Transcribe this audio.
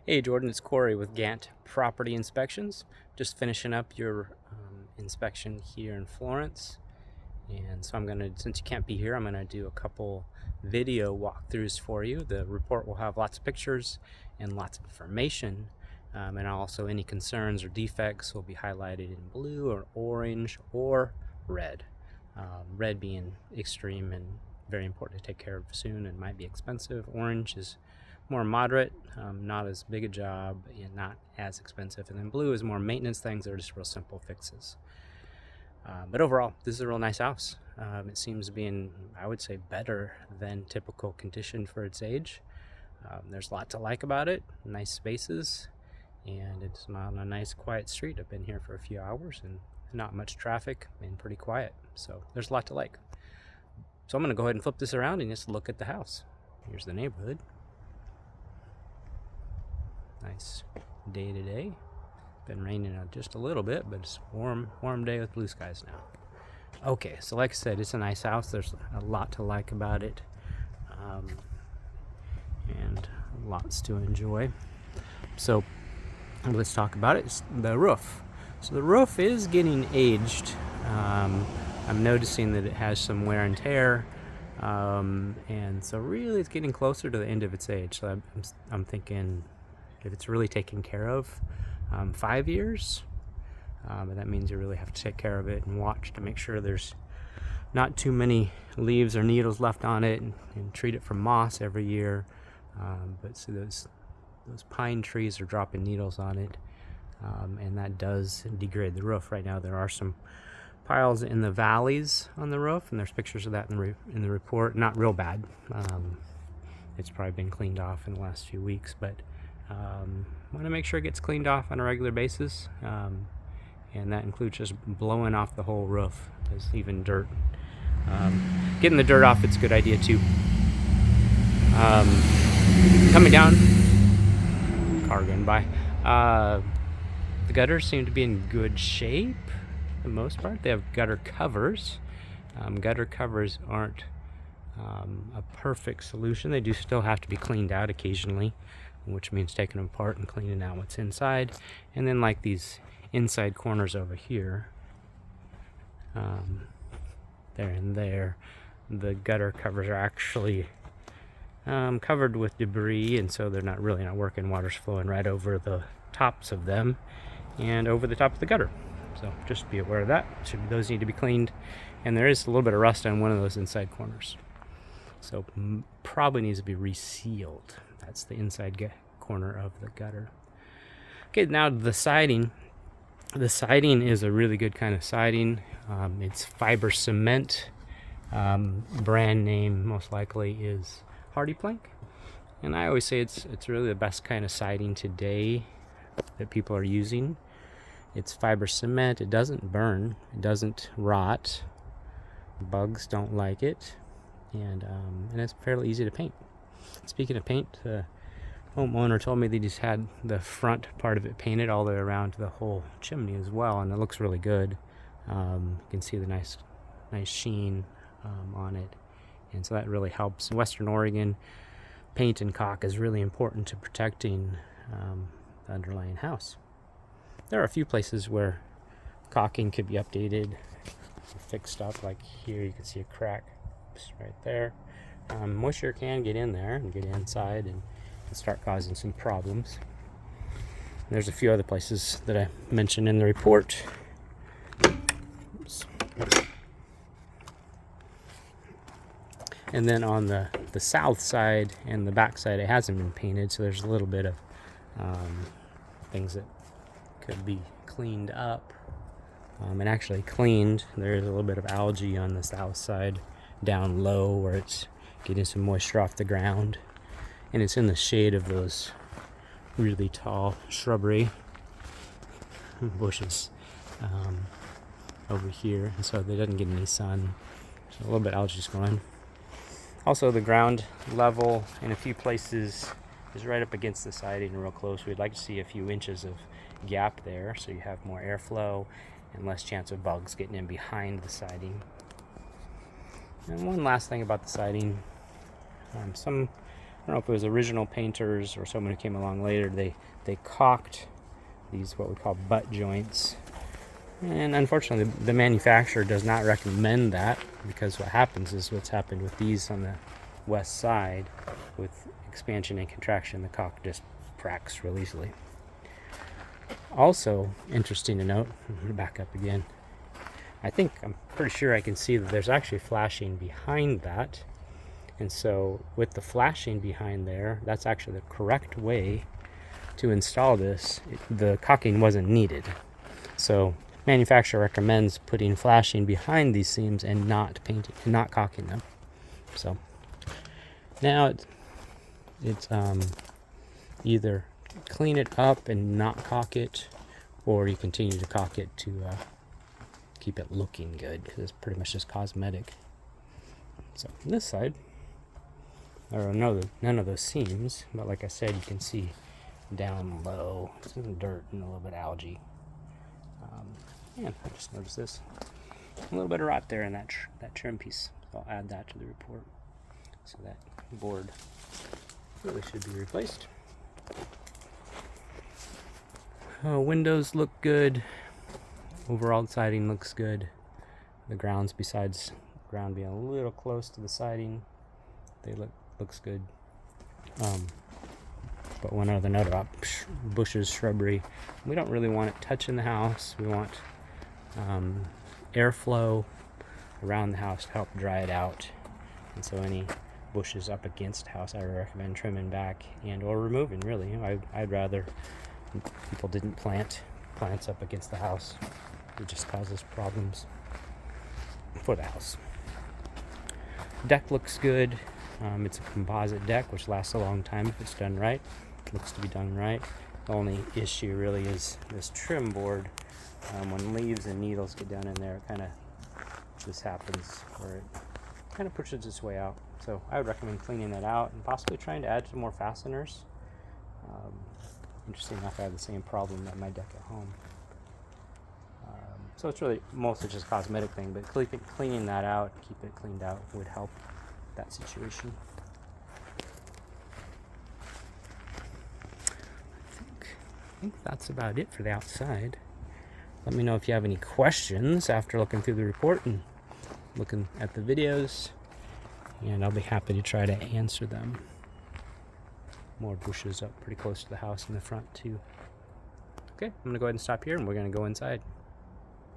Hey Jordan, it's Corey with Gant Property Inspections. Just finishing up your inspection here in Florence. And so since you can't be here, I'm gonna do a couple video walkthroughs for you. The report will have lots of pictures and lots of information. And also any concerns or defects will be highlighted in blue or orange or red. Red being extreme and very important to take care of soon and might be expensive. Orange is more moderate, not as big a job and not as expensive. And then blue is more maintenance things that are just real simple fixes. But overall, this is a real nice house. It seems to be in, I would say, better than typical condition for its age. There's a lot to like about it, nice spaces, and it's on a nice quiet street. I've been here for a few hours and not much traffic and pretty quiet. So there's a lot to like. So I'm gonna go ahead and flip this around and just look at the house. Here's the neighborhood. Nice day today. Been raining just a little bit, but it's warm day with blue skies now. Okay, so like I said, it's a nice house. There's a lot to like about it, and lots to enjoy. So let's talk about it. It's the roof. So the roof is getting aged. I'm noticing that it has some wear and tear, and so really it's getting closer to the end of its age. So I'm thinking, if it's really taken care of, 5 years, and that means you really have to take care of it and watch to make sure there's not too many leaves or needles left on it, and treat it for moss every year. But so those pine trees are dropping needles on it, and that does degrade the roof. Right now there are some piles in the valleys on the roof, and there's pictures of that in the report. Not real bad. It's probably been cleaned off in the last few weeks, but want to make sure it gets cleaned off on a regular basis, and that includes just blowing off the whole roof. There's even dirt. Getting the dirt off, it's a good idea too. Coming down, car going by. The gutters seem to be in good shape for the most part. They have gutter covers. Gutter covers aren't a perfect solution. They do still have to be cleaned out occasionally, which means taking them apart and cleaning out what's inside. And then like these inside corners over here, there and there, the gutter covers are actually covered with debris, and so they're not working. Water's flowing right over the tops of them and over the top of the gutter. So just be aware of that. Those need to be cleaned, and there is a little bit of rust on one of those inside corners, so probably needs to be resealed. That's the inside corner of the gutter. Okay, now the siding. The siding is a really good kind of siding. It's fiber cement. Brand name most likely is Hardy Plank, and I always say it's really the best kind of siding today that people are using. It's fiber cement. It doesn't burn. It doesn't rot. Bugs don't like it, and it's fairly easy to paint. Speaking of paint, the homeowner told me they just had the front part of it painted all the way around to the whole chimney as well, and it looks really good. You can see the nice sheen on it, and so that really helps. In Western Oregon, paint and caulk is really important to protecting the underlying house. There are a few places where caulking could be updated, fixed up. Like here, you can see a crack just right there. Moisture can get in there and get inside and start causing some problems. There's a few other places that I mentioned in the report. Oops. And then on the south side and the back side, it hasn't been painted, so there's a little bit of things that could be cleaned up. And actually cleaned. There's a little bit of algae on the south side down low where it's getting some moisture off the ground, and it's in the shade of those really tall shrubbery bushes over here, and so it doesn't get any sun, so a little bit of algae is going. Also, the ground level in a few places is right up against the siding real close. We'd like to see a few inches of gap there so you have more airflow and less chance of bugs getting in behind the siding. And one last thing about the siding, some don't know if it was original painters or someone who came along later, they caulked these what we call butt joints. And unfortunately, the manufacturer does not recommend that, because what happens is what's happened with these on the west side, with expansion and contraction, the caulk just cracks real easily. Also, interesting to note, I'm going to back up again. I'm pretty sure I can see that there's actually flashing behind that. And so with the flashing behind there, that's actually the correct way to install this. The caulking wasn't needed. So manufacturer recommends putting flashing behind these seams and not painting, not caulking them. So now it's either clean it up and not caulk it, or you continue to caulk it to keep it looking good, because it's pretty much just cosmetic. So on this side, there are none of those seams, but like I said, you can see down low some dirt and a little bit of algae. And I just noticed this, a little bit of rot there in that trim piece. So I'll add that to the report. So that board really should be replaced. Windows look good. Overall siding looks good. The grounds, besides the ground being a little close to the siding, they looks good. But one other note about bushes, shrubbery, we don't really want it touching the house. We want airflow around the house to help dry it out. And so any bushes up against the house, I recommend trimming back and or removing, really. I'd rather people didn't plant plants up against the house. It just causes problems for the house. Deck looks good. It's a composite deck, which lasts a long time if it's done right. It looks to be done right. The only issue really is this trim board. When leaves and needles get down in there, it kind of just happens where it kind of pushes its way out. So I would recommend cleaning that out and possibly trying to add some more fasteners. Interesting enough, I have the same problem at my deck at home. So it's really mostly just a cosmetic thing, but cleaning that out, keep it cleaned out, would help that situation. I think that's about it for the outside. Let me know if you have any questions after looking through the report and looking at the videos, and I'll be happy to try to answer them. More bushes up pretty close to the house in the front too. Okay, I'm gonna go ahead and stop here and we're gonna go inside.